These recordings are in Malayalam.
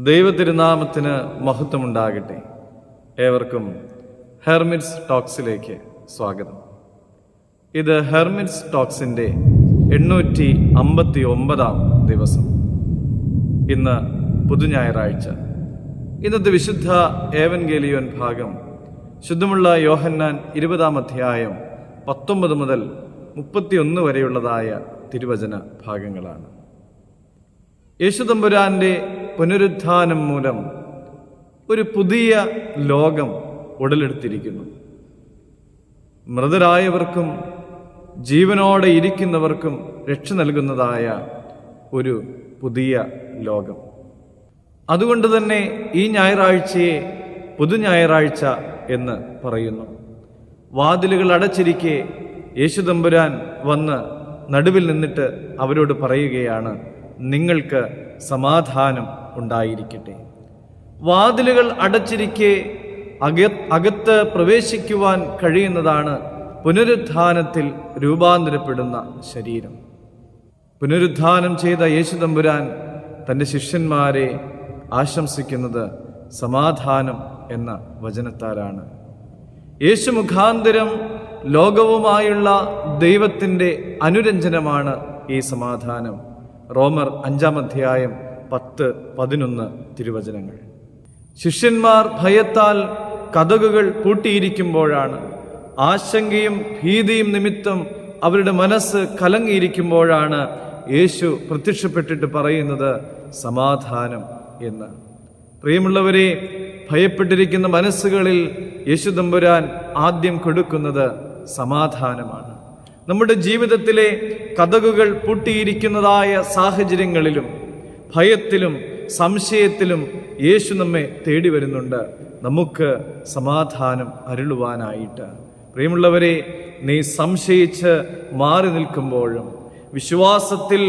ദൈവതിരുനാമത്തിന് മഹത്വമുണ്ടാകട്ടെ. ഏവർക്കും ഹെർമിറ്റ്സ് ടോക്സിലേക്ക് സ്വാഗതം. ഇത് ഹെർമിറ്റ്സ് ടോക്സിൻ്റെ 859 ദിവസം. ഇന്ന് പുതുഞായറാഴ്ച. ഇന്നത്തെ വിശുദ്ധ ഏവൻഗേലിയോൻ ഭാഗം ശുദ്ധമുള്ള യോഹന്നാൻ 20 അധ്യായം 19 മുതൽ 31 വരെയുള്ളതായ തിരുവചന ഭാഗങ്ങളാണ്. യേശുതമ്പുരാന്റെ പുനരുത്ഥാനം മൂലം ഒരു പുതിയ ലോകം ഉടലെടുത്തിരിക്കുന്നു. മൃതരായവർക്കും ജീവനോടെ ഇരിക്കുന്നവർക്കും രക്ഷ നൽകുന്നതായ ഒരു പുതിയ ലോകം. അതുകൊണ്ട് തന്നെ ഈ ഞായറാഴ്ചയെ പുതുഞായറാഴ്ച എന്ന് പറയുന്നു. വാതിലുകൾ അടച്ചിരിക്കെ യേശുതമ്പുരാൻ വന്ന് നടുവിൽ നിന്നിട്ട് അവരോട് പറയുകയാണ്, നിങ്ങൾക്ക് സമാധാനം ഉണ്ടായിരിക്കട്ടെ. വാതിലുകൾ അടച്ചിരിക്കെ അകത്ത് പ്രവേശിക്കുവാൻ കഴിയുന്നതാണ് പുനരുത്ഥാനത്തിൽ രൂപാന്തരപ്പെടുന്ന ശരീരം. പുനരുത്ഥാനം ചെയ്ത യേശുതമ്പുരാൻ തൻ്റെ ശിഷ്യന്മാരെ ആശംസിക്കുന്നത് സമാധാനം എന്ന വചനത്താലാണ്. യേശു മുഖാന്തരം ലോകവുമായുള്ള ദൈവത്തിൻ്റെ അനുരഞ്ജനമാണ് ഈ സമാധാനം. റോമർ 5 അധ്യായം 10-11 തിരുവചനങ്ങൾ. ശിഷ്യന്മാർ ഭയത്താൽ കതകുകൾ പൂട്ടിയിരിക്കുമ്പോഴാണ്, ആശങ്കയും ഭീതിയും നിമിത്തം അവരുടെ മനസ്സ് കലങ്ങിയിരിക്കുമ്പോഴാണ് യേശു പ്രത്യക്ഷപ്പെട്ടിട്ട് പറയുന്നത് സമാധാനം എന്ന്. പ്രിയമുള്ളവരെ, ഭയപ്പെട്ടിരിക്കുന്ന മനസ്സുകളിൽ യേശുതമ്പുരാൻ ആദ്യം കൊടുക്കുന്നത് സമാധാനമാണ്. നമ്മുടെ ജീവിതത്തിലെ കതകുകൾ പൂട്ടിയിരിക്കുന്നതായ സാഹചര്യങ്ങളിലും ഭയത്തിലും സംശയത്തിലും യേശു നമ്മെ തേടി വരുന്നുണ്ട്, നമുക്ക് സമാധാനം അരുളുവാനായിട്ട്. പ്രിയമുള്ളവരെ, നീ സംശയിച്ച് മാറി നിൽക്കുമ്പോഴും വിശ്വാസത്തിൽ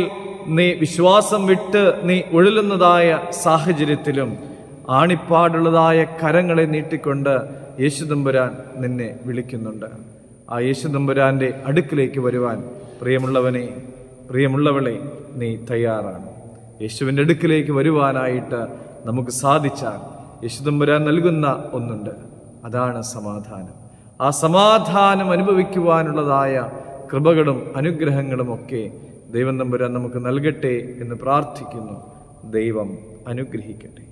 വിശ്വാസം വിട്ട് നീ ഉഴലുന്നതായ സാഹചര്യത്തിലും ആണിപ്പാടുള്ളതായ കരങ്ങളെ നീട്ടിക്കൊണ്ട് യേശുതമ്പുരാൻ നിന്നെ വിളിക്കുന്നുണ്ട്. ആ യേശുതമ്പുരാന്റെ അടുക്കിലേക്ക് വരുവാൻ പ്രിയമുള്ളവനെ, പ്രിയമുള്ളവളെ, നീ തയ്യാറാണ്. യേശുവിൻ്റെ അടുക്കിലേക്ക് വരുവാനായിട്ട് നമുക്ക് സാധിച്ചാൽ യേശുതമ്പുരാൻ നൽകുന്ന ഒന്നുണ്ട്, അതാണ് സമാധാനം. ആ സമാധാനം അനുഭവിക്കുവാനുള്ളതായ കൃപകളും അനുഗ്രഹങ്ങളും ഒക്കെ ദൈവം തമ്പുരാൻ നമുക്ക് നൽകട്ടെ എന്ന് പ്രാർത്ഥിക്കുന്നു. ദൈവം അനുഗ്രഹിക്കട്ടെ.